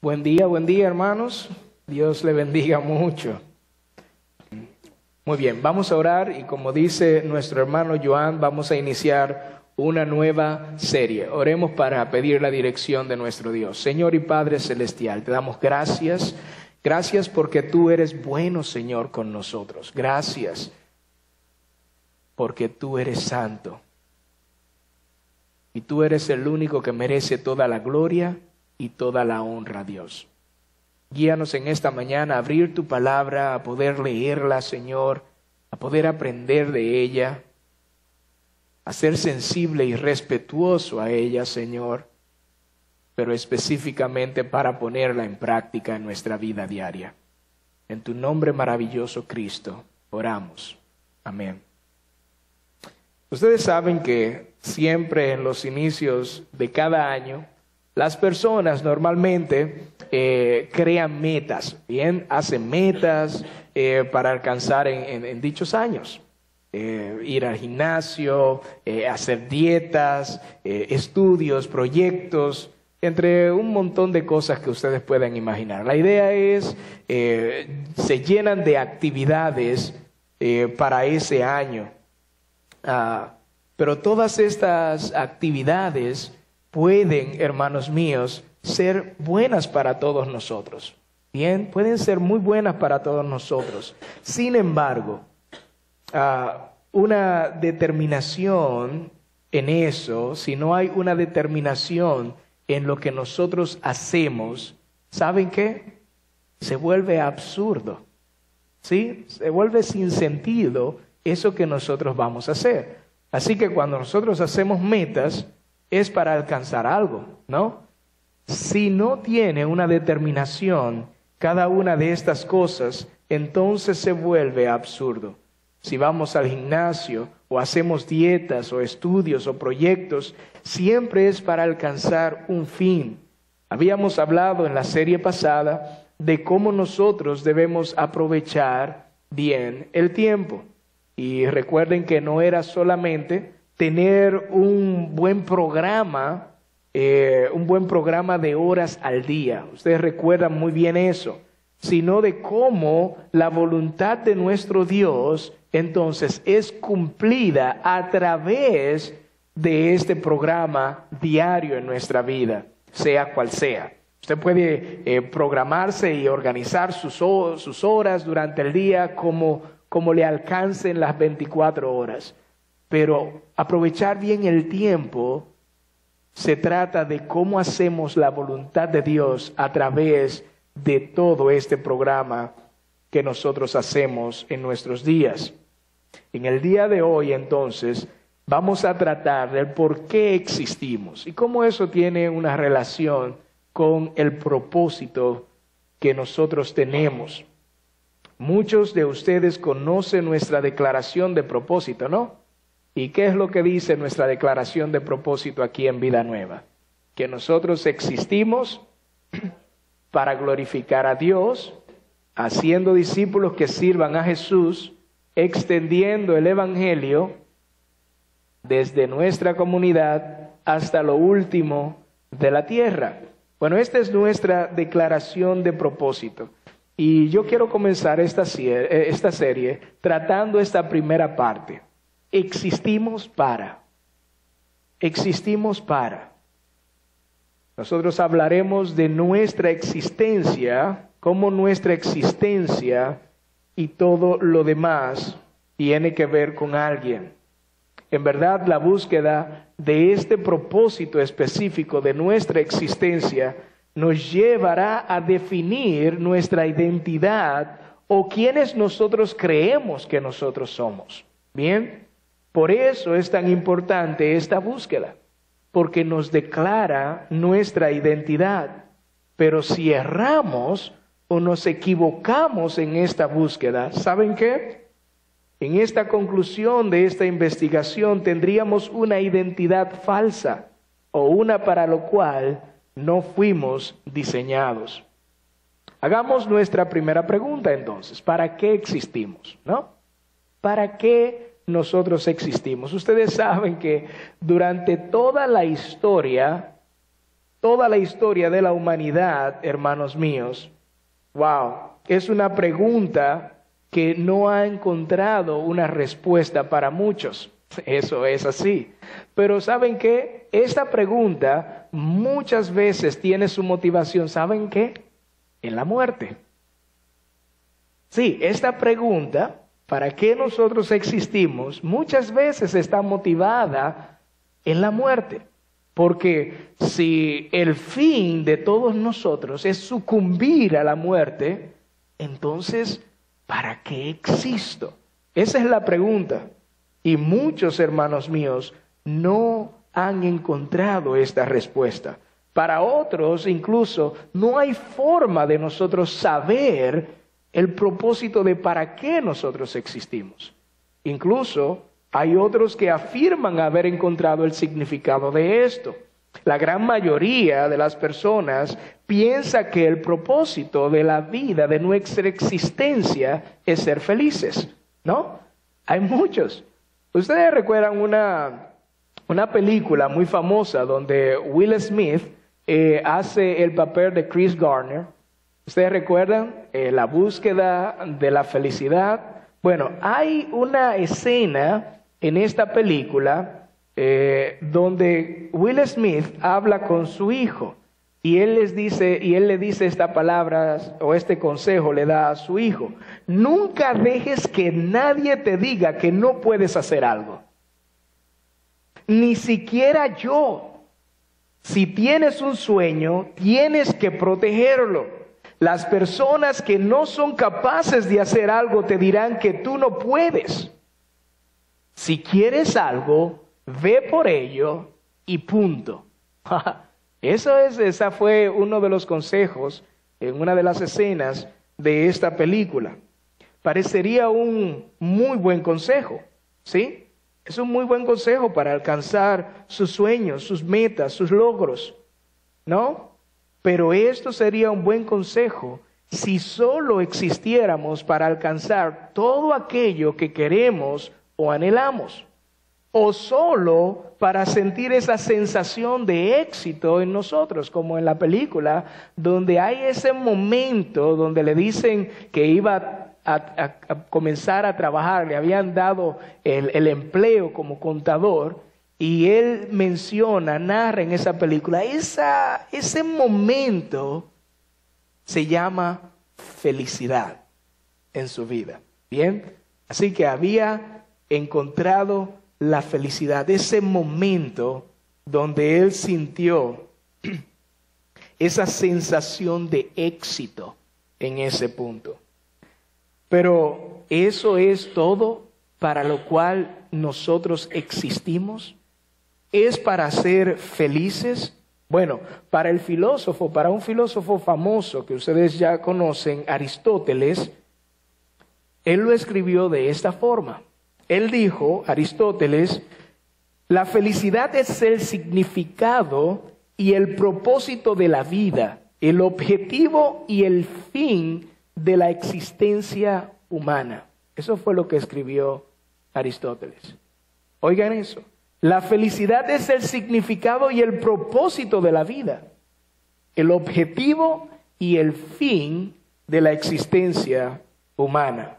Buen día, hermanos. Dios le bendiga mucho. Muy bien, vamos a orar y como dice nuestro hermano Joan, vamos a iniciar una nueva serie. Oremos para pedir la dirección de nuestro Dios. Señor y Padre Celestial, te damos gracias. Gracias porque tú eres bueno, Señor, con nosotros. Gracias porque tú eres santo. Y tú eres el único que merece toda la gloria y toda la honra, Dios. Guíanos en esta mañana a abrir tu palabra, a poder leerla, Señor, a poder aprender de ella, a ser sensible y respetuoso a ella, Señor, pero específicamente para ponerla en práctica en nuestra vida diaria. En tu nombre maravilloso, Cristo, oramos. Amén. Ustedes saben que siempre en los inicios de cada año, las personas normalmente crean metas, ¿bien? Hacen metas para alcanzar en dichos años. Ir al gimnasio, hacer dietas, estudios, proyectos, entre un montón de cosas que ustedes puedan imaginar. La idea es, se llenan de actividades para ese año. Pero todas estas actividades pueden, hermanos míos, ser buenas para todos nosotros. Bien, pueden ser muy buenas para todos nosotros. Sin embargo, una determinación en eso, si no hay una determinación en lo que nosotros hacemos, ¿saben qué? Se vuelve absurdo, ¿sí? Se vuelve sin sentido eso que nosotros vamos a hacer. Así que cuando nosotros hacemos metas, es para alcanzar algo, ¿no? Si no tiene una determinación cada una de estas cosas, entonces se vuelve absurdo. Si vamos al gimnasio o hacemos dietas o estudios o proyectos, siempre es para alcanzar un fin. Habíamos hablado en la serie pasada de cómo nosotros debemos aprovechar bien el tiempo. Y recuerden que no era solamente tener un buen programa de horas al día. Ustedes recuerdan muy bien eso. Sino de cómo la voluntad de nuestro Dios entonces es cumplida a través de este programa diario en nuestra vida, sea cual sea. Usted puede programarse y organizar sus horas durante el día como le alcancen las 24 horas. Pero aprovechar bien el tiempo se trata de cómo hacemos la voluntad de Dios a través de todo este programa que nosotros hacemos en nuestros días. En el día de hoy, entonces, vamos a tratar del por qué existimos y cómo eso tiene una relación con el propósito que nosotros tenemos. Muchos de ustedes conocen nuestra declaración de propósito, ¿no? ¿Y qué es lo que dice nuestra declaración de propósito aquí en Vida Nueva? Que nosotros existimos para glorificar a Dios, haciendo discípulos que sirvan a Jesús, extendiendo el Evangelio desde nuestra comunidad hasta lo último de la tierra. Bueno, esta es nuestra declaración de propósito. Y yo quiero comenzar esta serie tratando esta primera parte. Existimos para. Nosotros hablaremos de nuestra existencia, cómo nuestra existencia y todo lo demás tiene que ver con alguien. En verdad, la búsqueda de este propósito específico de nuestra existencia nos llevará a definir nuestra identidad o quiénes nosotros creemos que nosotros somos. Bien, por eso es tan importante esta búsqueda, porque nos declara nuestra identidad. Pero si erramos o nos equivocamos en esta búsqueda, ¿saben qué? En esta conclusión de esta investigación tendríamos una identidad falsa o una para lo cual no fuimos diseñados. Hagamos nuestra primera pregunta entonces. ¿Para qué existimos? ¿No? ¿Para qué nosotros existimos? Ustedes saben que durante toda la historia, toda la historia de la humanidad, hermanos míos, wow, es una pregunta que no ha encontrado una respuesta para muchos. Eso es así. Pero ¿saben qué? Esta pregunta muchas veces tiene su motivación, ¿saben qué? En la muerte. Sí, esta pregunta, ¿para qué nosotros existimos? Muchas veces está motivada en la muerte. Porque si el fin de todos nosotros es sucumbir a la muerte, entonces, ¿para qué existo? Esa es la pregunta. Y muchos hermanos míos no han encontrado esta respuesta. Para otros, incluso, no hay forma de nosotros saber el propósito de para qué nosotros existimos. Incluso hay otros que afirman haber encontrado el significado de esto. La gran mayoría de las personas piensa que el propósito de la vida, de nuestra existencia, es ser felices, ¿no? Hay muchos. Ustedes recuerdan una película muy famosa donde Will Smith hace el papel de Chris Gardner. ¿Ustedes recuerdan la búsqueda de la felicidad? Bueno, hay una escena en esta película donde Will Smith habla con su hijo y él le dice esta palabra o este consejo le da a su hijo: nunca dejes que nadie te diga que no puedes hacer algo, ni siquiera yo. Si tienes un sueño, tienes que protegerlo. Las personas que no son capaces de hacer algo te dirán que tú no puedes. Si quieres algo, ve por ello y punto. Esa fue uno de los consejos en una de las escenas de esta película. Parecería un muy buen consejo, ¿sí? Es un muy buen consejo para alcanzar sus sueños, sus metas, sus logros, ¿no? Pero esto sería un buen consejo si solo existiéramos para alcanzar todo aquello que queremos o anhelamos, o solo para sentir esa sensación de éxito en nosotros, como en la película, donde hay ese momento donde le dicen que iba a comenzar a trabajar, le habían dado el empleo como contador, y él narra en esa película, ese momento se llama felicidad en su vida. Bien, así que había encontrado la felicidad, ese momento donde él sintió esa sensación de éxito en ese punto. Pero ¿eso es todo para lo cual nosotros existimos? ¿Es para ser felices? Bueno, para un filósofo famoso que ustedes ya conocen, Aristóteles, él lo escribió de esta forma. Él dijo, Aristóteles, la felicidad es el significado y el propósito de la vida, el objetivo y el fin de la existencia humana. Eso fue lo que escribió Aristóteles. Oigan eso. La felicidad es el significado y el propósito de la vida, el objetivo y el fin de la existencia humana.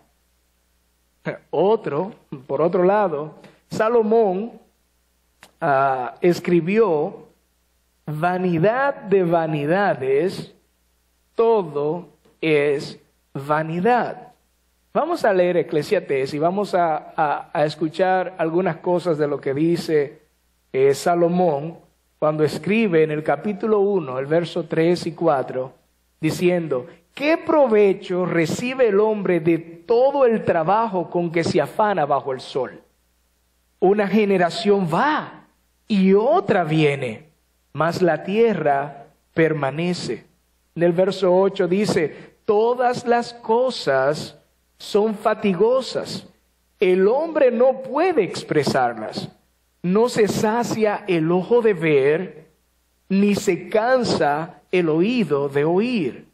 Por otro lado, Salomón escribió: vanidad de vanidades, todo es vanidad. Vamos a leer Eclesiastés y vamos a escuchar algunas cosas de lo que dice Salomón cuando escribe en el capítulo 1, el verso 3 y 4, diciendo: ¿qué provecho recibe el hombre de todo el trabajo con que se afana bajo el sol? Una generación va y otra viene, mas la tierra permanece. En el verso 8 dice: todas las cosas son fatigosas, el hombre no puede expresarlas, no se sacia el ojo de ver, ni se cansa el oído de oír.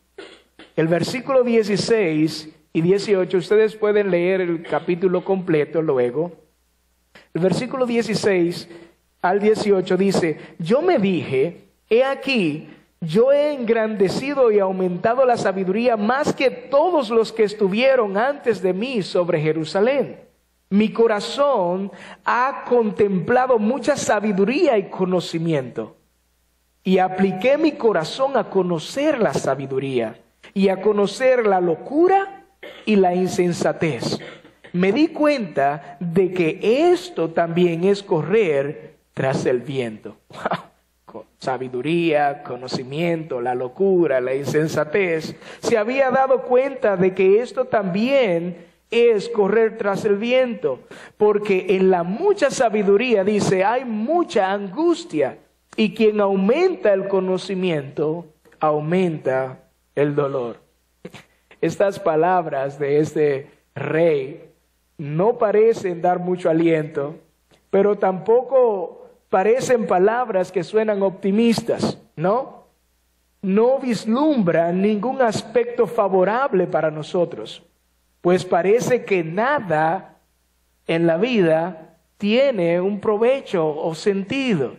El versículo 16 y 18, ustedes pueden leer el capítulo completo luego. El versículo 16 al 18 dice: yo me dije, he aquí, yo he engrandecido y aumentado la sabiduría más que todos los que estuvieron antes de mí sobre Jerusalén. Mi corazón ha contemplado mucha sabiduría y conocimiento. Y apliqué mi corazón a conocer la sabiduría y a conocer la locura y la insensatez. Me di cuenta de que esto también es correr tras el viento. Sabiduría, conocimiento, la locura, la insensatez. Se había dado cuenta de que esto también es correr tras el viento, porque en la mucha sabiduría, dice, hay mucha angustia, y quien aumenta el conocimiento, aumenta el dolor. Estas palabras de este rey no parecen dar mucho aliento, pero tampoco parecen palabras que suenan optimistas, ¿no? No vislumbran ningún aspecto favorable para nosotros, pues parece que nada en la vida tiene un provecho o sentido.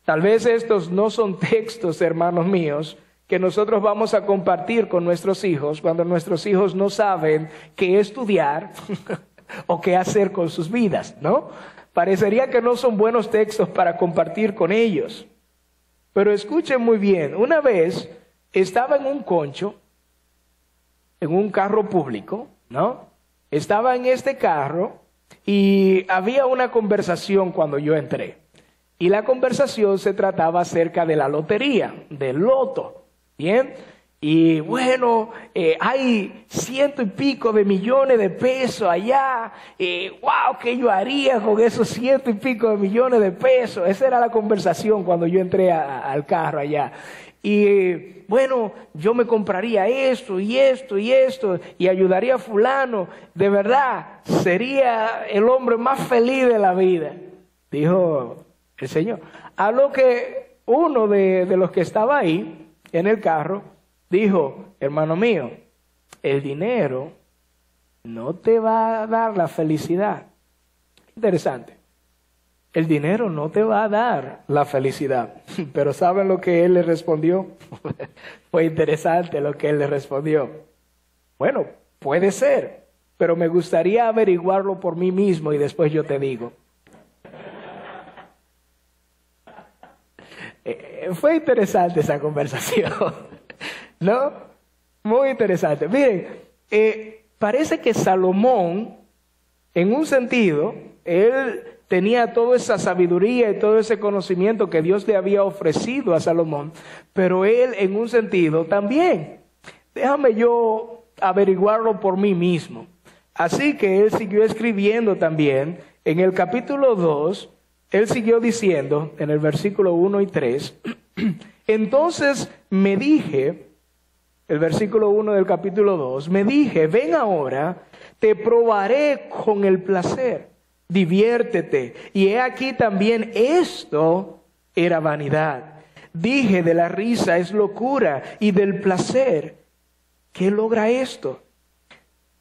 Tal vez estos no son textos, hermanos míos, que nosotros vamos a compartir con nuestros hijos cuando nuestros hijos no saben qué estudiar o qué hacer con sus vidas, ¿no? Parecería que no son buenos textos para compartir con ellos. Pero escuchen muy bien, una vez estaba en un concho, en un carro público, ¿no? Estaba en este carro y había una conversación cuando yo entré. Y la conversación se trataba acerca de la lotería, del loto, ¿bien? Y bueno, hay 100 y pico de millones de pesos allá. ¡Wow! ¿Qué yo haría con esos 100 y pico de millones de pesos? Esa era la conversación cuando yo entré al carro allá. Y bueno, yo me compraría esto y esto y esto y ayudaría a fulano. De verdad, sería el hombre más feliz de la vida, dijo el Señor. A lo que uno de los que estaba ahí en el carro dijo, hermano mío, el dinero no te va a dar la felicidad. Interesante. El dinero no te va a dar la felicidad. Pero ¿saben lo que él le respondió? Fue interesante lo que él le respondió. Bueno, puede ser, pero me gustaría averiguarlo por mí mismo y después yo te digo. Fue interesante esa conversación, ¿no? Muy interesante. Miren, parece que Salomón, en un sentido, él tenía toda esa sabiduría y todo ese conocimiento que Dios le había ofrecido a Salomón, pero él, en un sentido, también. Déjame yo averiguarlo por mí mismo. Así que él siguió escribiendo también. En el capítulo 2, él siguió diciendo, en el versículo 1 y 3, entonces me dije, el versículo 1 del capítulo 2, me dije, ven ahora, te probaré con el placer, diviértete. Y he aquí también esto era vanidad. Dije, de la risa es locura y del placer, ¿qué logra esto?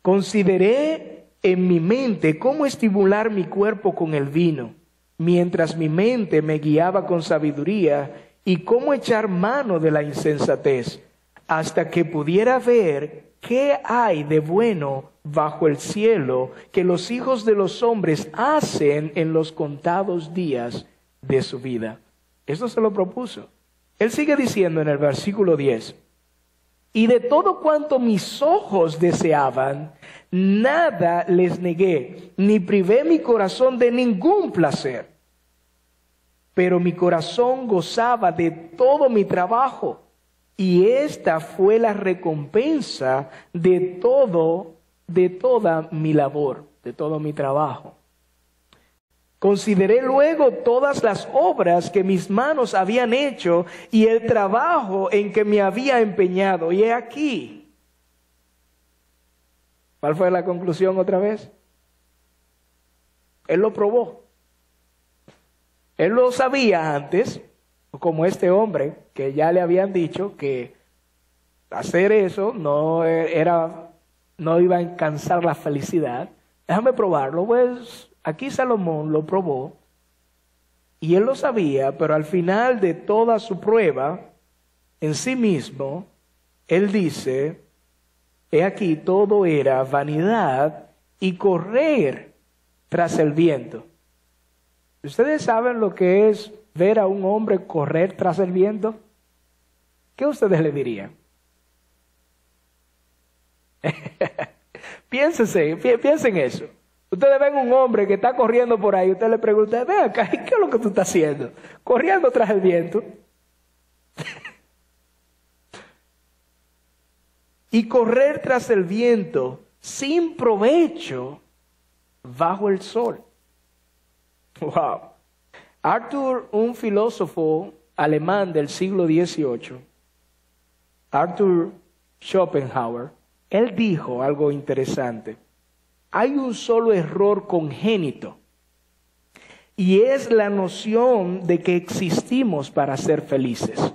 Consideré en mi mente cómo estimular mi cuerpo con el vino, mientras mi mente me guiaba con sabiduría, y cómo echar mano de la insensatez, hasta que pudiera ver qué hay de bueno bajo el cielo que los hijos de los hombres hacen en los contados días de su vida. Esto se lo propuso. Él sigue diciendo en el versículo 10, y de todo cuanto mis ojos deseaban, nada les negué, ni privé mi corazón de ningún placer. Pero mi corazón gozaba de todo mi trabajo, y esta fue la recompensa de toda mi labor, de todo mi trabajo. Consideré luego todas las obras que mis manos habían hecho y el trabajo en que me había empeñado. Y he aquí. ¿Cuál fue la conclusión otra vez? Él lo probó. Él lo sabía antes, como este hombre que ya le habían dicho que hacer eso no iba a alcanzar la felicidad. Déjame probarlo, pues aquí Salomón lo probó Y él lo sabía, pero al final de toda su prueba en sí mismo, él dice, he aquí todo era vanidad y correr tras el viento. ¿Ustedes saben lo que es ver a un hombre correr tras el viento? ¿Qué ustedes le dirían? Piensen eso. Ustedes ven un hombre que está corriendo por ahí, usted le pregunta, ven acá, ¿qué es lo que tú estás haciendo? Corriendo tras el viento. Y correr tras el viento sin provecho bajo el sol. Wow. Arthur, un filósofo alemán del siglo XVIII, Arthur Schopenhauer, él dijo algo interesante. Hay un solo error congénito, y es la noción de que existimos para ser felices.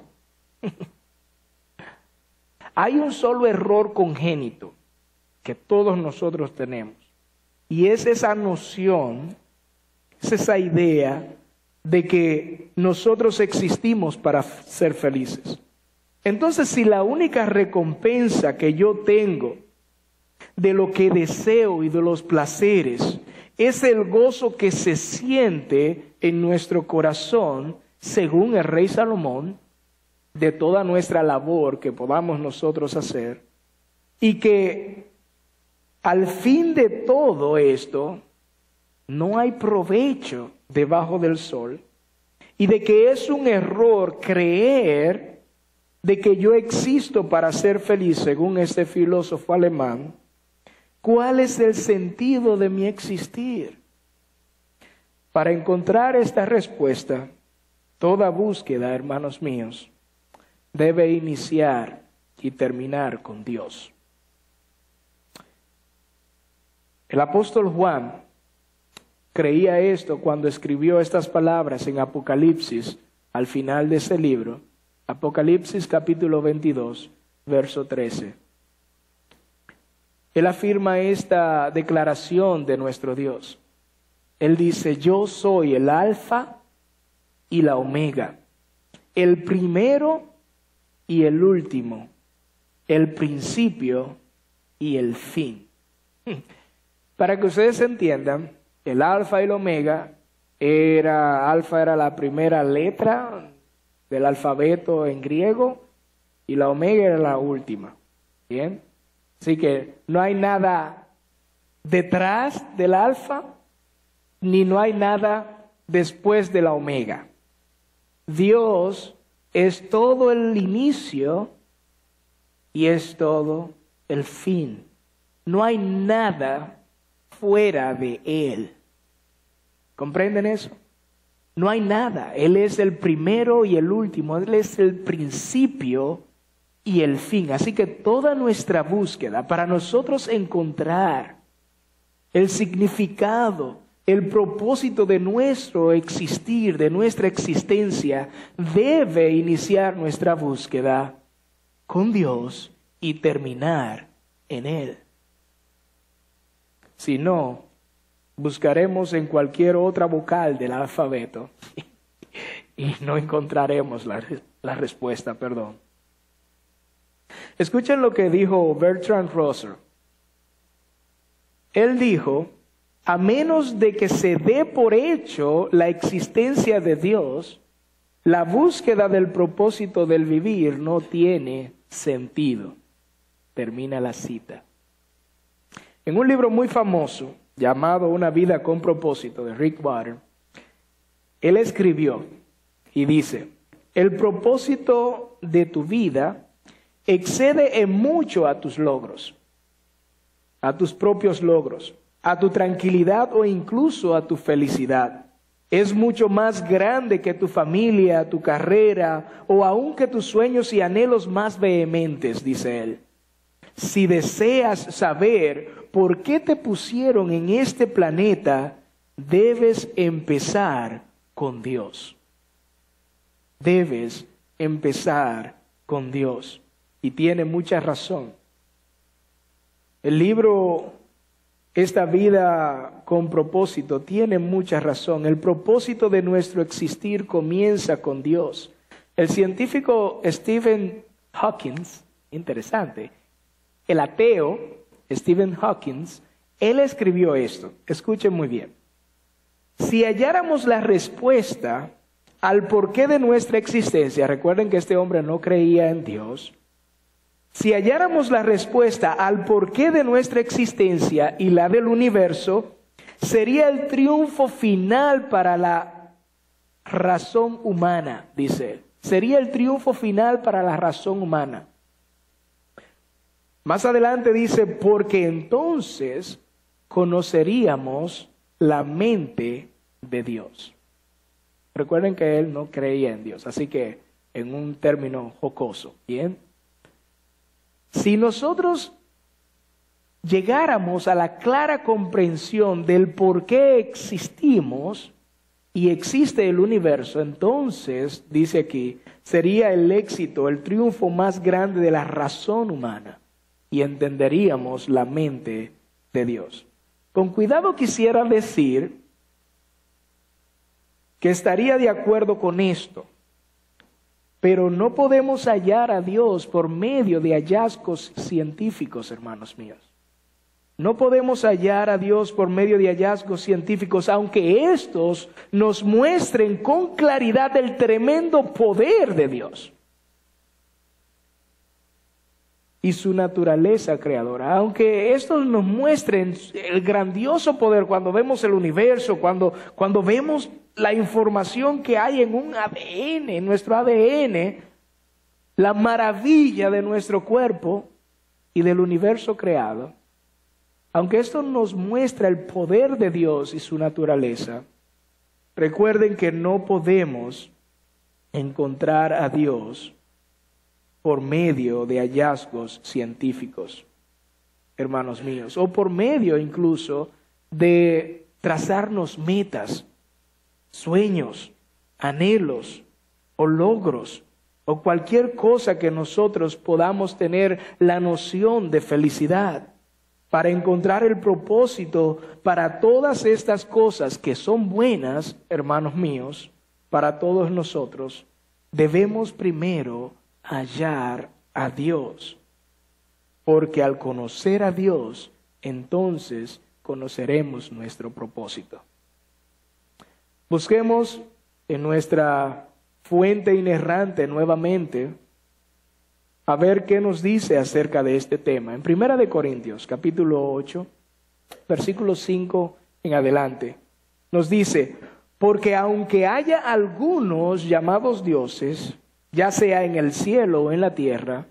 Hay un solo error congénito que todos nosotros tenemos, y es esa noción, es esa idea de que nosotros existimos para ser felices. Entonces, si la única recompensa que yo tengo de lo que deseo y de los placeres es el gozo que se siente en nuestro corazón, según el rey Salomón, de toda nuestra labor que podamos nosotros hacer, y que al fin de todo esto no hay provecho debajo del sol, y de que es un error creer de que yo existo para ser feliz, según este filósofo alemán, ¿cuál es el sentido de mi existir? Para encontrar esta respuesta, toda búsqueda, hermanos míos, debe iniciar y terminar con Dios. El apóstol Juan creía esto cuando escribió estas palabras en Apocalipsis, al final de ese libro, Apocalipsis capítulo 22, verso 13. Él afirma esta declaración de nuestro Dios. Él dice, yo soy el alfa y la omega, el primero y el último, el principio y el fin. Para que ustedes entiendan, el alfa y el omega alfa era la primera letra del alfabeto en griego y la omega era la última. ¿Bien? Así que no hay nada detrás del alfa, ni no hay nada después de la omega. Dios es todo el inicio y es todo el fin. No hay nada fuera de Él. ¿Comprenden eso? No hay nada. Él es el primero y el último. Él es el principio y el fin. Así que toda nuestra búsqueda para nosotros encontrar el significado, el propósito de nuestro existir, de nuestra existencia, debe iniciar nuestra búsqueda con Dios y terminar en Él. Si no, buscaremos en cualquier otra vocal del alfabeto y no encontraremos la respuesta, perdón. Escuchen lo que dijo Bertrand Russell. Él dijo, a menos de que se dé por hecho la existencia de Dios, la búsqueda del propósito del vivir no tiene sentido. Termina la cita. En un libro muy famoso llamado Una vida con propósito, de Rick Warren, él escribió y dice, el propósito de tu vida excede en mucho a tus logros, a tus propios logros, a tu tranquilidad o incluso a tu felicidad. Es mucho más grande que tu familia, tu carrera o aun que tus sueños y anhelos más vehementes, dice él. Si deseas saber por qué te pusieron en este planeta, debes empezar con Dios. Debes empezar con Dios. Y tiene mucha razón. El libro esta vida con propósito tiene mucha razón. El propósito de nuestro existir comienza con Dios. El científico Stephen Hawking, interesante, el ateo Stephen Hawking, él escribió esto. Escuchen muy bien. Si halláramos la respuesta al porqué de nuestra existencia, recuerden que este hombre no creía en Dios. Si halláramos la respuesta al porqué de nuestra existencia y la del universo, sería el triunfo final para la razón humana, dice él. Sería el triunfo final para la razón humana. Más adelante dice, porque entonces conoceríamos la mente de Dios. Recuerden que él no creía en Dios, así que en un término jocoso, ¿bien? Si nosotros llegáramos a la clara comprensión del por qué existimos y existe el universo, entonces, dice aquí, sería el éxito, el triunfo más grande de la razón humana y entenderíamos la mente de Dios. Con cuidado quisiera decir que estaría de acuerdo con esto, pero no podemos hallar a Dios por medio de hallazgos científicos, hermanos míos. No podemos hallar a Dios por medio de hallazgos científicos, aunque estos nos muestren con claridad el tremendo poder de Dios y su naturaleza creadora. Aunque estos nos muestren el grandioso poder cuando vemos el universo, cuando vemos la información que hay en un ADN, en nuestro ADN, la maravilla de nuestro cuerpo y del universo creado. Aunque esto nos muestra el poder de Dios y su naturaleza, recuerden que no podemos encontrar a Dios por medio de hallazgos científicos, hermanos míos, o por medio incluso de trazarnos metas, sueños, anhelos o logros, o cualquier cosa que nosotros podamos tener la noción de felicidad, para encontrar el propósito para todas estas cosas que son buenas, hermanos míos, para todos nosotros. Debemos primero hallar a Dios, porque al conocer a Dios, entonces conoceremos nuestro propósito. Busquemos en nuestra fuente inerrante nuevamente a ver qué nos dice acerca de este tema. En 1 Corintios, capítulo 8, versículo 5 en adelante, nos dice, porque aunque haya algunos llamados dioses, ya sea en el cielo o en la tierra,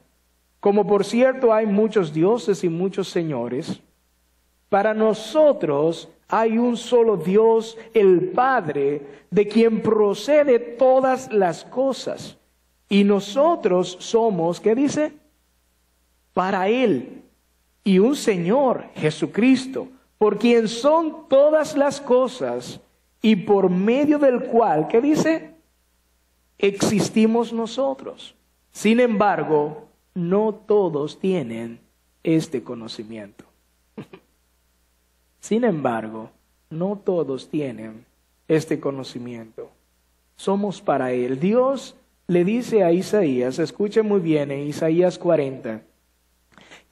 como por cierto hay muchos dioses y muchos señores, para nosotros hay un solo Dios, el Padre, de quien procede todas las cosas. Y nosotros somos, ¿qué dice? Para Él. Y un Señor, Jesucristo, por quien son todas las cosas y por medio del cual, ¿qué dice? Existimos nosotros. Sin embargo, no todos tienen este conocimiento. Sin embargo, no todos tienen este conocimiento. Somos para Él. Dios le dice a Isaías, escuchen muy bien, en Isaías 40,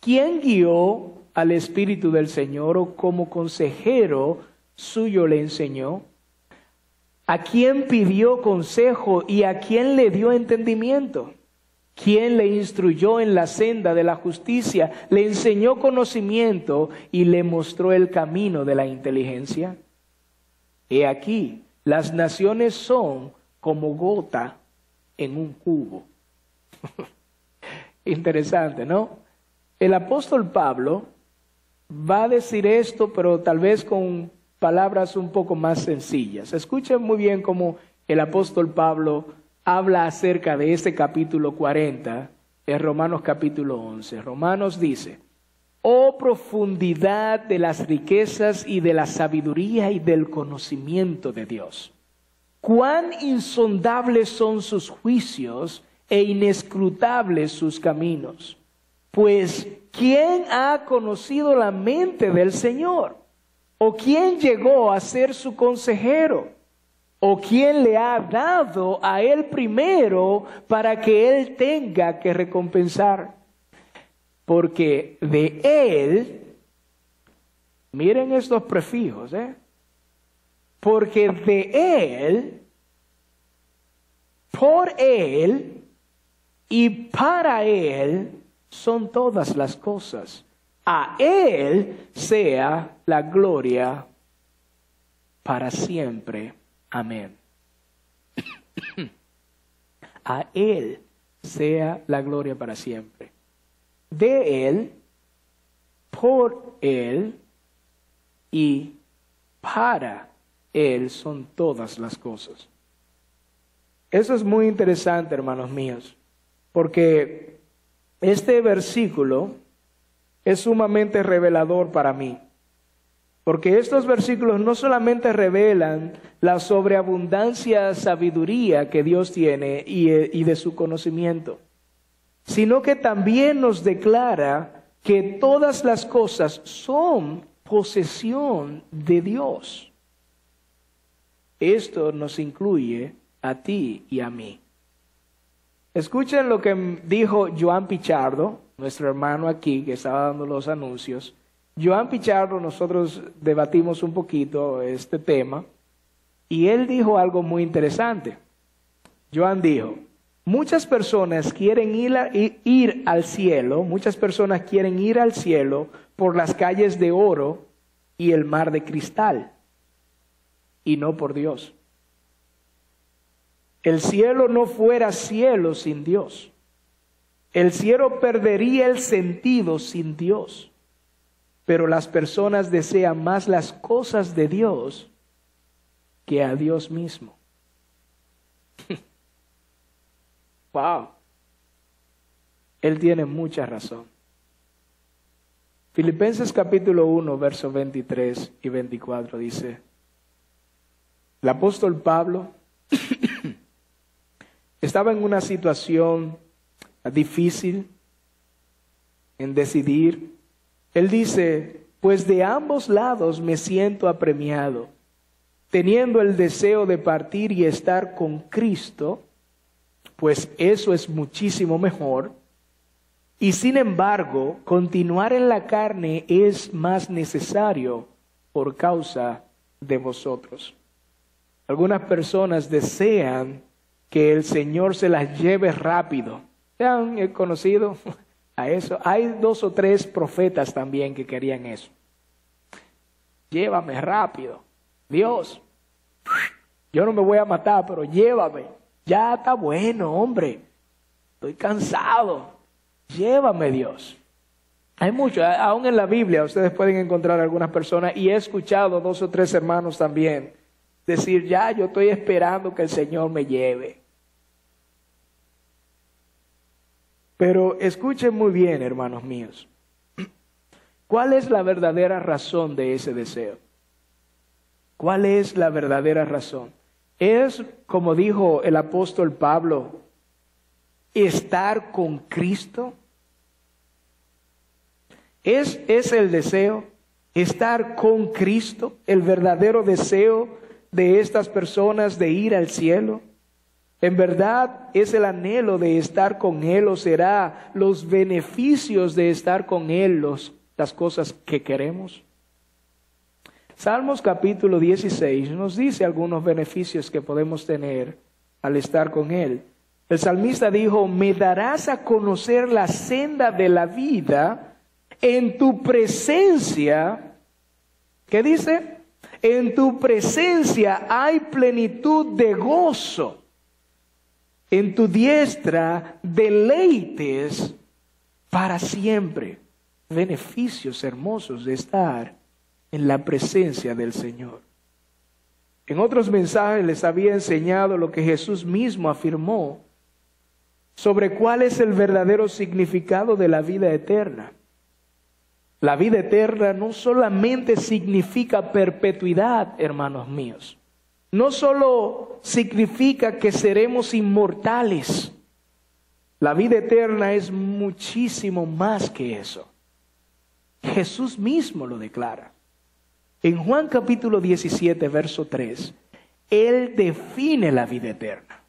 ¿quién guió al Espíritu del Señor o como consejero suyo le enseñó? ¿A quién pidió consejo y a quién le dio entendimiento? ¿Quién le instruyó en la senda de la justicia, le enseñó conocimiento y le mostró el camino de la inteligencia? He aquí, las naciones son como gota en un cubo. Interesante, ¿no? El apóstol Pablo va a decir esto, pero tal vez con palabras un poco más sencillas. Escuchen muy bien cómo el apóstol Pablo habla acerca de este capítulo 40 en Romanos capítulo 11. Romanos dice, oh profundidad de las riquezas y de la sabiduría y del conocimiento de Dios. Cuán insondables son sus juicios e inescrutables sus caminos. Pues, ¿quién ha conocido la mente del Señor? ¿O quién llegó a ser su consejero? ¿O quién le ha dado a él primero para que él tenga que recompensar? Porque de él, miren estos prefijos, porque de él, por él y para él son todas las cosas. A él sea la gloria para siempre. Amén. A él sea la gloria para siempre. De él, por él y para él son todas las cosas. Eso es muy interesante, hermanos míos, porque este versículo es sumamente revelador para mí. Porque estos versículos no solamente revelan la sobreabundancia sabiduría que Dios tiene y de su conocimiento, sino que también nos declara que todas las cosas son posesión de Dios. Esto nos incluye a ti y a mí. Escuchen lo que dijo Joan Pichardo, nuestro hermano aquí que estaba dando los anuncios. Joan Pichardo, nosotros debatimos un poquito este tema y él dijo algo muy interesante. Joan dijo, muchas personas quieren ir al cielo, muchas personas quieren ir al cielo por las calles de oro y el mar de cristal, y no por Dios. El cielo no fuera cielo sin Dios. El cielo perdería el sentido sin Dios. Pero las personas desean más las cosas de Dios que a Dios mismo. Wow. Él tiene mucha razón. Filipenses capítulo 1, versos 23 y 24 dice, el apóstol Pablo estaba en una situación difícil en decidir. Él dice, pues de ambos lados me siento apremiado, teniendo el deseo de partir y estar con Cristo, pues eso es muchísimo mejor, y sin embargo, continuar en la carne es más necesario por causa de vosotros. Algunas personas desean que el Señor se las lleve rápido. ¿Se han conocido a eso? Hay 2 o 3 profetas también que querían eso. Llévame rápido. Dios, yo no me voy a matar, pero llévame. Ya está bueno, hombre. Estoy cansado. Llévame, Dios. Hay mucho, aún en la Biblia ustedes pueden encontrar algunas personas, y he escuchado 2 o 3 hermanos también decir, ya yo estoy esperando que el Señor me lleve. Pero escuchen muy bien, hermanos míos. ¿Cuál es la verdadera razón de ese deseo? ¿Cuál es la verdadera razón? Es, como dijo el apóstol Pablo, estar con Cristo. ¿Es el deseo? Estar con Cristo, el verdadero deseo de estas personas de ir al cielo. En verdad es el anhelo de estar con Él, o será los beneficios de estar con Él las cosas que queremos. Salmos capítulo 16 nos dice algunos beneficios que podemos tener al estar con Él. El salmista dijo, me darás a conocer la senda de la vida, en tu presencia, ¿qué dice? En tu presencia hay plenitud de gozo. En tu diestra deleites para siempre. Beneficios hermosos de estar en la presencia del Señor. En otros mensajes les había enseñado lo que Jesús mismo afirmó sobre cuál es el verdadero significado de la vida eterna. La vida eterna no solamente significa perpetuidad, hermanos míos. No solo significa que seremos inmortales. La vida eterna es muchísimo más que eso. Jesús mismo lo declara. En Juan capítulo 17, verso 3, Él define la vida eterna.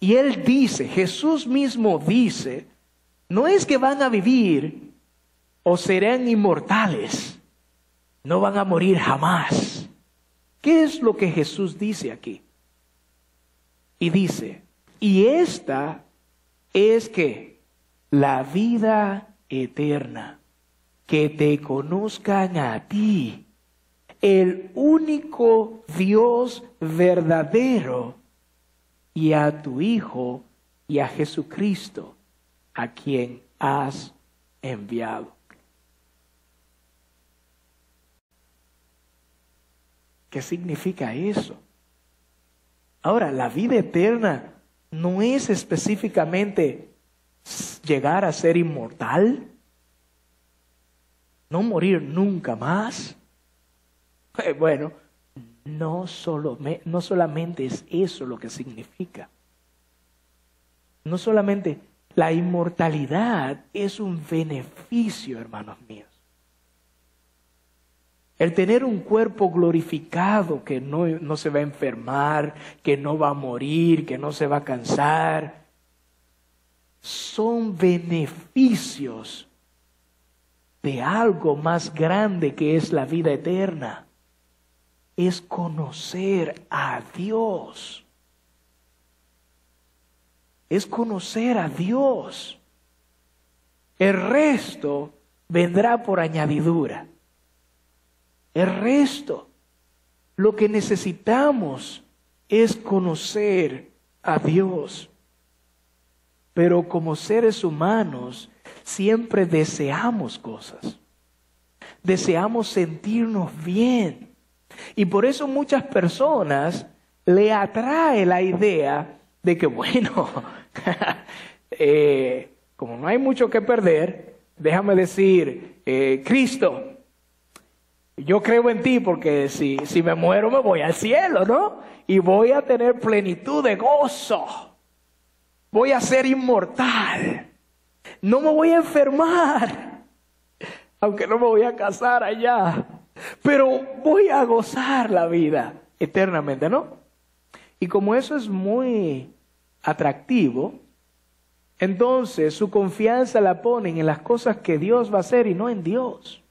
Y Él dice, Jesús mismo dice, no es que van a vivir o serán inmortales, no van a morir jamás. ¿Qué es lo que Jesús dice aquí? Y dice, y esta es que la vida eterna, que te conozcan a ti, el único Dios verdadero, y a tu Hijo y a Jesucristo, a quien has enviado. ¿Qué significa eso? Ahora, la vida eterna no es específicamente llegar a ser inmortal, no morir nunca más. Bueno, no solamente es eso lo que significa. No solamente la inmortalidad es un beneficio, hermanos míos. El tener un cuerpo glorificado que no se va a enfermar, que no va a morir, que no se va a cansar, son beneficios de algo más grande que es la vida eterna. Es conocer a Dios. Es conocer a Dios. El resto vendrá por añadidura. El resto, lo que necesitamos es conocer a Dios. Pero como seres humanos, siempre deseamos cosas. Deseamos sentirnos bien. Y por eso muchas personas le atrae la idea de que, bueno, como no hay mucho que perder, déjame decir, Cristo, yo creo en ti porque si me muero me voy al cielo, ¿no? Y voy a tener plenitud de gozo. Voy a ser inmortal. No me voy a enfermar, aunque no me voy a casar allá. Pero voy a gozar la vida eternamente, ¿no? Y como eso es muy atractivo, entonces su confianza la ponen en las cosas que Dios va a hacer y no en Dios.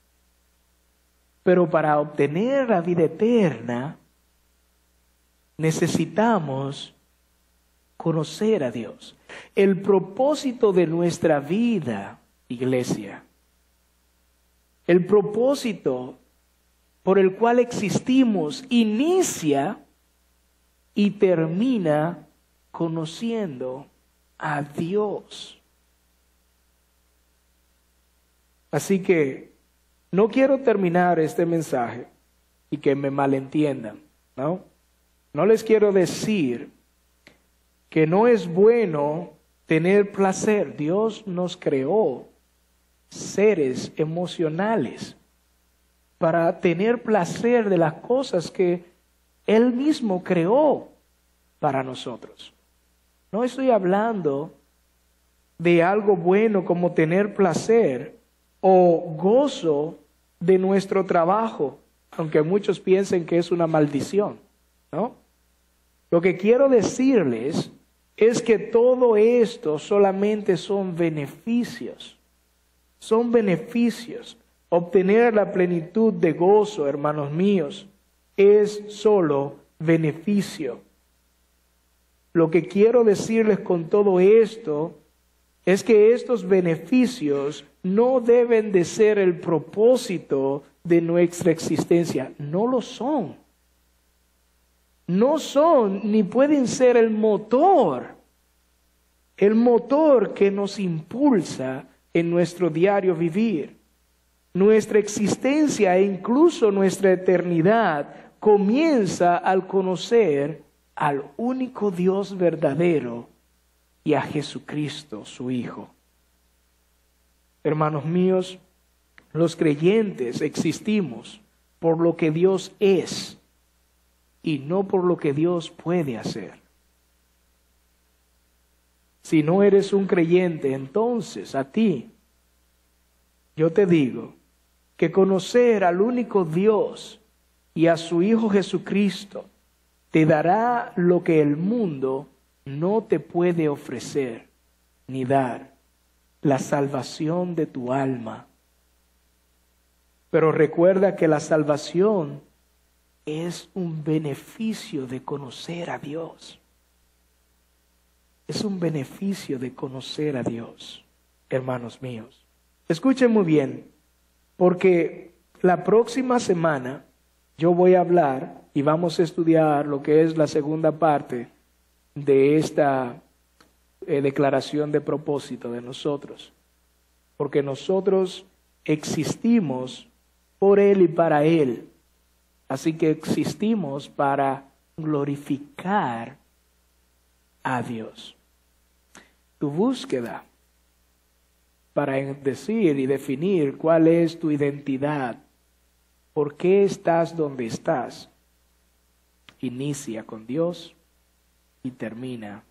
Pero para obtener la vida eterna, necesitamos conocer a Dios. El propósito de nuestra vida, iglesia, el propósito por el cual existimos, inicia y termina conociendo a Dios. Así que no quiero terminar este mensaje y que me malentiendan, ¿no? No les quiero decir que no es bueno tener placer. Dios nos creó seres emocionales para tener placer de las cosas que Él mismo creó para nosotros. No estoy hablando de algo bueno como tener placer o gozo de nuestro trabajo, aunque muchos piensen que es una maldición, ¿no? Lo que quiero decirles es que todo esto solamente son beneficios. Son beneficios. Obtener la plenitud de gozo, hermanos míos, es solo beneficio. Lo que quiero decirles con todo esto es que estos beneficios no deben de ser el propósito de nuestra existencia. No lo son. No son ni pueden ser el motor que nos impulsa en nuestro diario vivir. Nuestra existencia e incluso nuestra eternidad comienza al conocer al único Dios verdadero y a Jesucristo, su Hijo. Hermanos míos, los creyentes existimos por lo que Dios es y no por lo que Dios puede hacer. Si no eres un creyente, entonces a ti, yo te digo que conocer al único Dios y a su Hijo Jesucristo te dará lo que el mundo no te puede ofrecer ni dar, la salvación de tu alma. Pero recuerda que la salvación es un beneficio de conocer a Dios. Es un beneficio de conocer a Dios, hermanos míos. Escuchen muy bien, porque la próxima semana yo voy a hablar y vamos a estudiar lo que es la segunda parte de esta declaración de propósito de nosotros. Porque nosotros existimos por Él y para Él. Así que existimos para glorificar a Dios. Tu búsqueda para decir y definir cuál es tu identidad, por qué estás donde estás, inicia con Dios y termina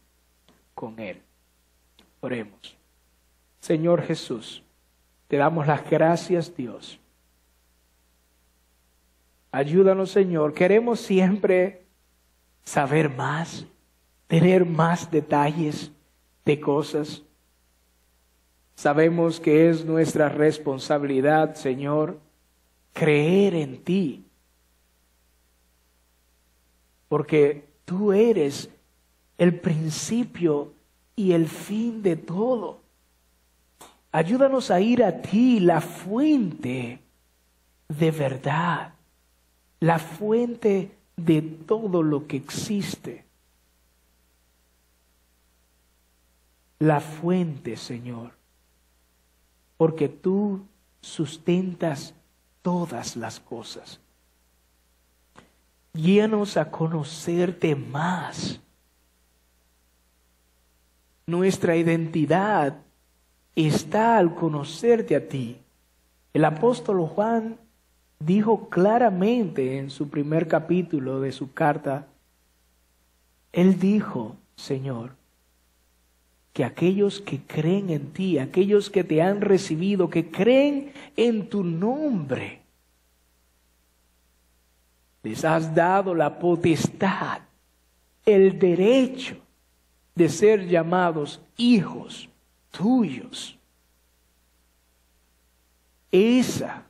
con Él. Oremos. Señor Jesús, te damos las gracias, Dios. Ayúdanos, Señor. Queremos siempre saber más, tener más detalles de cosas. Sabemos que es nuestra responsabilidad, Señor, creer en ti. Porque tú eres el principio y el fin de todo. Ayúdanos a ir a ti, la fuente de verdad, la fuente de todo lo que existe. La fuente, Señor, porque tú sustentas todas las cosas. Guíanos a conocerte más. Nuestra identidad está al conocerte a ti. El apóstol Juan dijo claramente en su primer capítulo de su carta, él dijo, Señor, que aquellos que creen en ti, aquellos que te han recibido, que creen en tu nombre, les has dado la potestad, el derecho de ser llamados hijos tuyos. Esa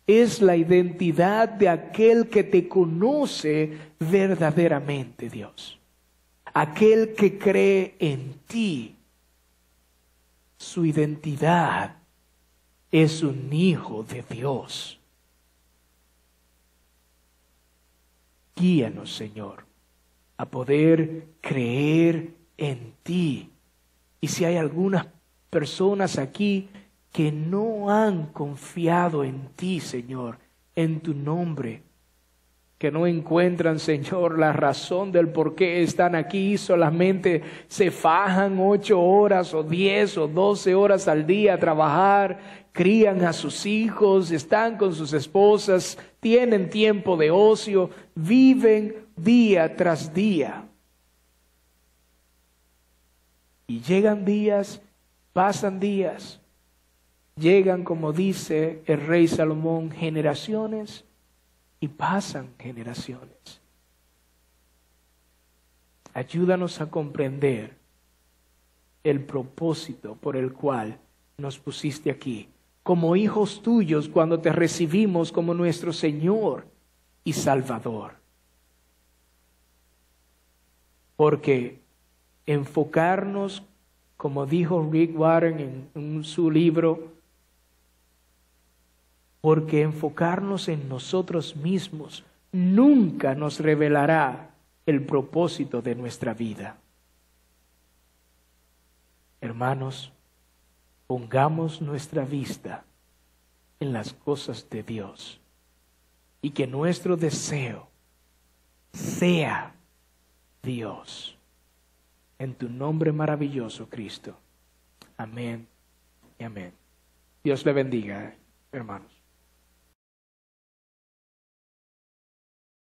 es la identidad de aquel que te conoce verdaderamente, Dios. Aquel que cree en ti. Su identidad es un hijo de Dios. Guíanos, Señor, a poder creer en ti. Y si hay algunas personas aquí que no han confiado en ti, Señor, en tu nombre, que no encuentran, Señor, la razón del por qué están aquí, solamente se fajan 8 horas o 10 o 12 horas al día a trabajar, crían a sus hijos, están con sus esposas, tienen tiempo de ocio, viven día tras día. Y llegan días, pasan días, llegan, como dice el rey Salomón, generaciones y pasan generaciones. Ayúdanos a comprender el propósito por el cual nos pusiste aquí, como hijos tuyos cuando te recibimos como nuestro Señor y Salvador. Porque enfocarnos, como dijo Rick Warren en su libro, porque enfocarnos en nosotros mismos nunca nos revelará el propósito de nuestra vida. Hermanos, pongamos nuestra vista en las cosas de Dios y que nuestro deseo sea Dios. En tu nombre maravilloso, Cristo. Amén y amén. Dios le bendiga, hermanos.